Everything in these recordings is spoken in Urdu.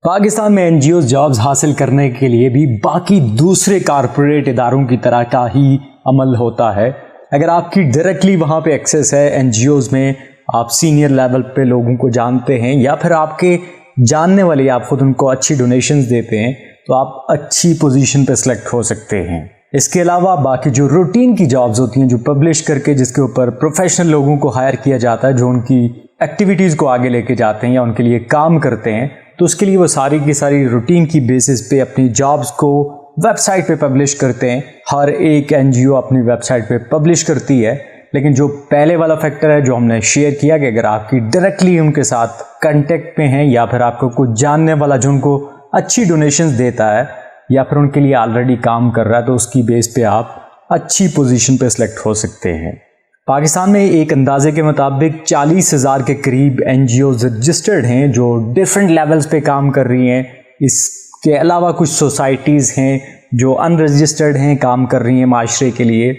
پاکستان میں این جی اوز جابز حاصل کرنے کے لیے بھی باقی دوسرے کارپوریٹ اداروں کی طرح کا ہی عمل ہوتا ہے. اگر آپ کی ڈائریکٹلی وہاں پہ ایکسیس ہے این جی اوز میں، آپ سینئر لیول پہ لوگوں کو جانتے ہیں یا پھر آپ کے جاننے والے آپ خود ان کو اچھی ڈونیشنز دیتے ہیں، تو آپ اچھی پوزیشن پہ سلیکٹ ہو سکتے ہیں. اس کے علاوہ باقی جو روٹین کی جابز ہوتی ہیں جو پبلش کر کے جس کے اوپر پروفیشنل لوگوں کو ہائر کیا جاتا ہے جو ان کی ایکٹیویٹیز کو آگے لے کے جاتے ہیں یا ان کے لیے کام کرتے ہیں، تو اس کے لیے وہ ساری کی ساری روٹین کی بیسس پہ اپنی جابز کو ویب سائٹ پہ پبلش کرتے ہیں. ہر ایک این جی او اپنی ویب سائٹ پہ پبلش کرتی ہے، لیکن جو پہلے والا فیکٹر ہے جو ہم نے شیئر کیا کہ اگر آپ کی ڈائریکٹلی ان کے ساتھ کنٹیکٹ پہ ہیں یا پھر آپ کو کچھ جاننے والا جو ان کو اچھی ڈونیشنز دیتا ہے یا پھر ان کے لیے آلریڈی کام کر رہا ہے، تو اس کی بیس پہ آپ اچھی پوزیشن پہ سلیکٹ ہو سکتے ہیں. پاکستان میں ایک اندازے کے مطابق 40,000 کے قریب این جی اوز رجسٹرڈ ہیں جو ڈفرینٹ لیولز پہ کام کر رہی ہیں. اس کے علاوہ کچھ سوسائٹیز ہیں جو ان رجسٹرڈ ہیں، کام کر رہی ہیں معاشرے کے لیے،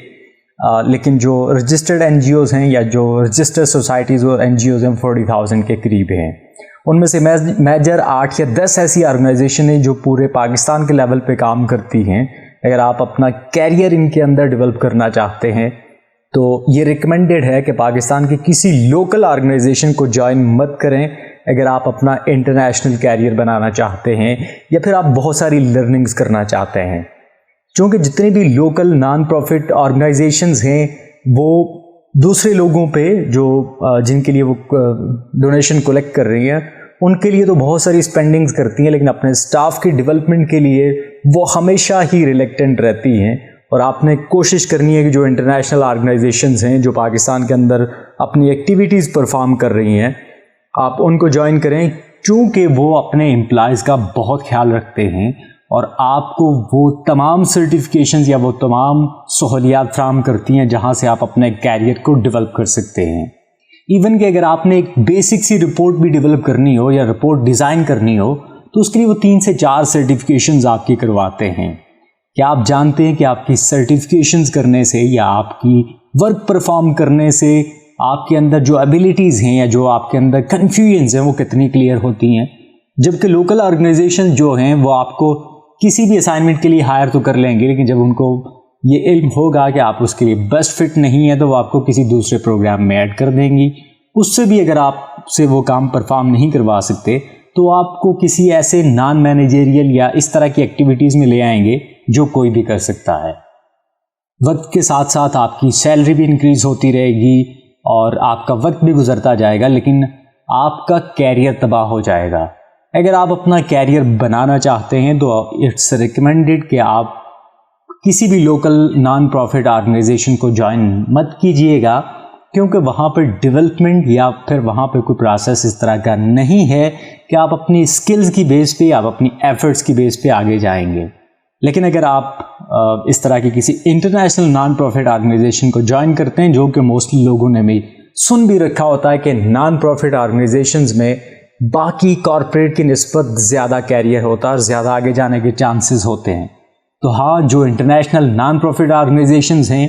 لیکن جو رجسٹرڈ این جی اوز ہیں یا جو رجسٹرڈ سوسائٹیز اور این جی اوز ہیں 40,000 کے قریب ہیں. ان میں سے میجر 8 یا 10 ایسی آرگنائزیشن ہیں جو پورے پاکستان کے لیول پہ کام کرتی ہیں. اگر آپ اپنا کیریئر ان کے اندر ڈیولپ کرنا چاہتے ہیں تو یہ ریکمینڈیڈ ہے کہ پاکستان کی کسی لوکل آرگنائزیشن کو جوائن مت کریں اگر آپ اپنا انٹرنیشنل کیریئر بنانا چاہتے ہیں یا پھر آپ بہت ساری لرننگز کرنا چاہتے ہیں. چونکہ جتنے بھی لوکل نان پروفٹ آرگنائزیشنز ہیں وہ دوسرے لوگوں پہ جو جن کے لیے وہ ڈونیشن کلیکٹ کر رہی ہیں ان کے لیے تو بہت ساری اسپینڈنگز کرتی ہیں، لیکن اپنے اسٹاف کی ڈیولپمنٹ کے لیے وہ ہمیشہ ہی ریلیکٹنٹ رہتی ہیں. اور آپ نے کوشش کرنی ہے کہ جو انٹرنیشنل آرگنائزیشنز ہیں جو پاکستان کے اندر اپنی ایکٹیویٹیز پرفارم کر رہی ہیں آپ ان کو جوائن کریں، چونکہ وہ اپنے امپلائیز کا بہت خیال رکھتے ہیں اور آپ کو وہ تمام سرٹیفکیشنز یا وہ تمام سہولیات فراہم کرتی ہیں جہاں سے آپ اپنے کیریئر کو ڈیولپ کر سکتے ہیں. ایون کہ اگر آپ نے ایک بیسک سی رپورٹ بھی ڈیولپ کرنی ہو یا رپورٹ ڈیزائن کرنی ہو تو اس کے لیے وہ 3 سے 4 سرٹیفکیشنز آپ کی کرواتے ہیں. کیا آپ جانتے ہیں کہ آپ کی سرٹیفکیشنز کرنے سے یا آپ کی ورک پرفارم کرنے سے آپ کے اندر جو ایبیلیٹیز ہیں یا جو آپ کے اندر کنفیوژنز ہیں وہ کتنی کلیئر ہوتی ہیں؟ جبکہ لوکل آرگنائزیشن جو ہیں وہ آپ کو کسی بھی اسائنمنٹ کے لیے ہائر تو کر لیں گے، لیکن جب ان کو یہ علم ہوگا کہ آپ اس کے لیے بیسٹ فٹ نہیں ہے تو وہ آپ کو کسی دوسرے پروگرام میں ایڈ کر دیں گی. اس سے بھی اگر آپ سے وہ کام پرفارم نہیں کروا سکتے تو آپ کو کسی ایسے نان مینیجریل یا اس طرح کی ایکٹیویٹیز میں لے آئیں گے جو کوئی بھی کر سکتا ہے. وقت کے ساتھ ساتھ آپ کی سیلری بھی انکریز ہوتی رہے گی اور آپ کا وقت بھی گزرتا جائے گا، لیکن آپ کا کیریئر تباہ ہو جائے گا. اگر آپ اپنا کیریئر بنانا چاہتے ہیں تو اٹس ریکمینڈیڈ کہ آپ کسی بھی لوکل نان پروفٹ آرگنائزیشن کو جوائن مت کیجیے گا، کیونکہ وہاں پہ ڈیولپمنٹ یا پھر وہاں پہ کوئی پروسیس اس طرح کا نہیں ہے کہ آپ اپنی اسکلز کی بیس پہ آپ اپنی ایفرٹس کی بیس پہ آگے جائیں گے. لیکن اگر آپ اس طرح کی کسی انٹرنیشنل نان پروفٹ آرگنائزیشن کو جوائن کرتے ہیں، جو کہ موسٹلی لوگوں نے بھی سن بھی رکھا ہوتا ہے کہ نان پروفٹ آرگنائزیشنز میں باقی کارپوریٹ کی نسبت زیادہ کیریئر ہوتا ہے اور زیادہ آگے جانے کے چانسز ہوتے ہیں، تو ہاں جو انٹرنیشنل نان پروفٹ آرگنائزیشنز ہیں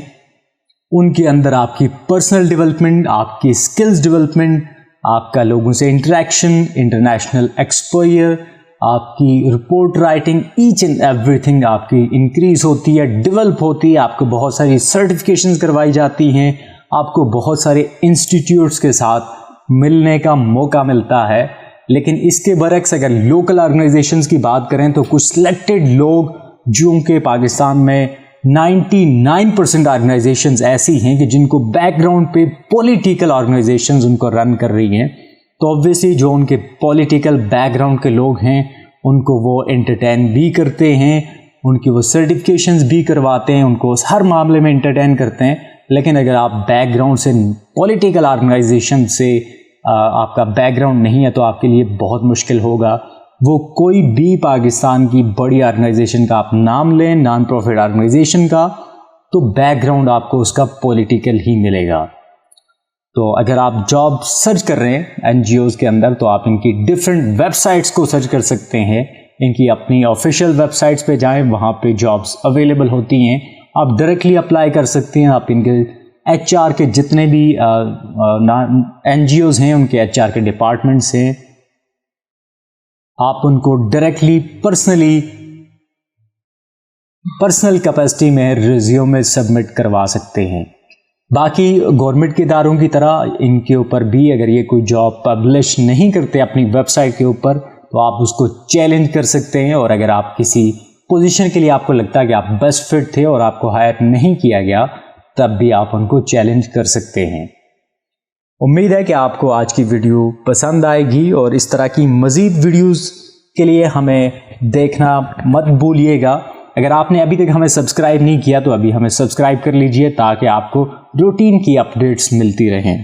ان کے اندر آپ کی پرسنل ڈیولپمنٹ، آپ کی اسکلز ڈیولپمنٹ، آپ کا لوگوں سے انٹریکشن، انٹرنیشنل ایکسپوئر، آپ کی رپورٹ رائٹنگ، ایچ اینڈ ایوری تھنگ آپ کی انکریز ہوتی ہے، ڈیولپ ہوتی ہے. آپ کو بہت ساری سرٹیفکیشنز کروائی جاتی ہیں، آپ کو بہت سارے انسٹیٹیوٹس کے ساتھ ملنے کا موقع ملتا ہے. لیکن اس کے برعکس اگر لوکل آرگنائزیشنز کی بات کریں تو کچھ سلیکٹڈ لوگ جو کہ پاکستان میں 99% آرگنائزیشنز ایسی ہیں کہ جن کو بیک گراؤنڈ پہ پولیٹیکل آرگنائزیشنز ان کو رن کر رہی ہیں، تو obviously جو ان کے پولیٹیکل بیک گراؤنڈ کے لوگ ہیں ان کو وہ انٹرٹین بھی کرتے ہیں، ان کی وہ سرٹیفکیشنز بھی کرواتے ہیں، ان کو ہر معاملے میں انٹرٹین کرتے ہیں. لیکن اگر آپ بیک گراؤنڈ سے پولیٹیکل آرگنائزیشن سے آپ کا بیک گراؤنڈ نہیں ہے تو آپ کے لیے بہت مشکل ہوگا. وہ کوئی بھی پاکستان کی بڑی آرگنائزیشن کا آپ نام لیں، نان پروفٹ آرگنائزیشن کا، تو بیک گراؤنڈ آپ کو اس کا پولیٹیکل ہی ملے گا. تو اگر آپ جاب سرچ کر رہے ہیں این جی اوز کے اندر تو آپ ان کی ڈفرینٹ ویب سائٹس کو سرچ کر سکتے ہیں. ان کی اپنی آفیشیل ویب سائٹس پہ جائیں، وہاں پہ جابس اویلیبل ہوتی ہیں، آپ ڈائریکٹلی اپلائی کر سکتے ہیں. آپ ان کے ایچ آر کے جتنے بھی این جی اوز ہیں ان کے ایچ آر کے ڈپارٹمنٹس ہیں آپ ان کو ڈائریکٹلی پرسنل کیپیسٹی میں ریزیومے سبمٹ کروا سکتے ہیں۔ باقی گورنمنٹ کے اداروں کی طرح ان کے اوپر بھی اگر یہ کوئی جاب پبلش نہیں کرتے اپنی ویب سائٹ کے اوپر تو آپ اس کو چیلنج کر سکتے ہیں، اور اگر آپ کسی پوزیشن کے لیے آپ کو لگتا ہے کہ آپ بیسٹ فٹ تھے اور آپ کو ہائر نہیں کیا گیا تب بھی آپ ان کو چیلنج کر سکتے ہیں۔ امید ہے کہ آپ کو آج کی ویڈیو پسند آئے گی، اور اس طرح کی مزید ویڈیوز کے لیے ہمیں دیکھنا مت بھولیے گا۔ اگر آپ نے ابھی تک ہمیں سبسکرائب نہیں کیا تو ابھی ہمیں سبسکرائب کر لیجئے تاکہ آپ کو روٹین کی اپڈیٹس ملتی رہیں۔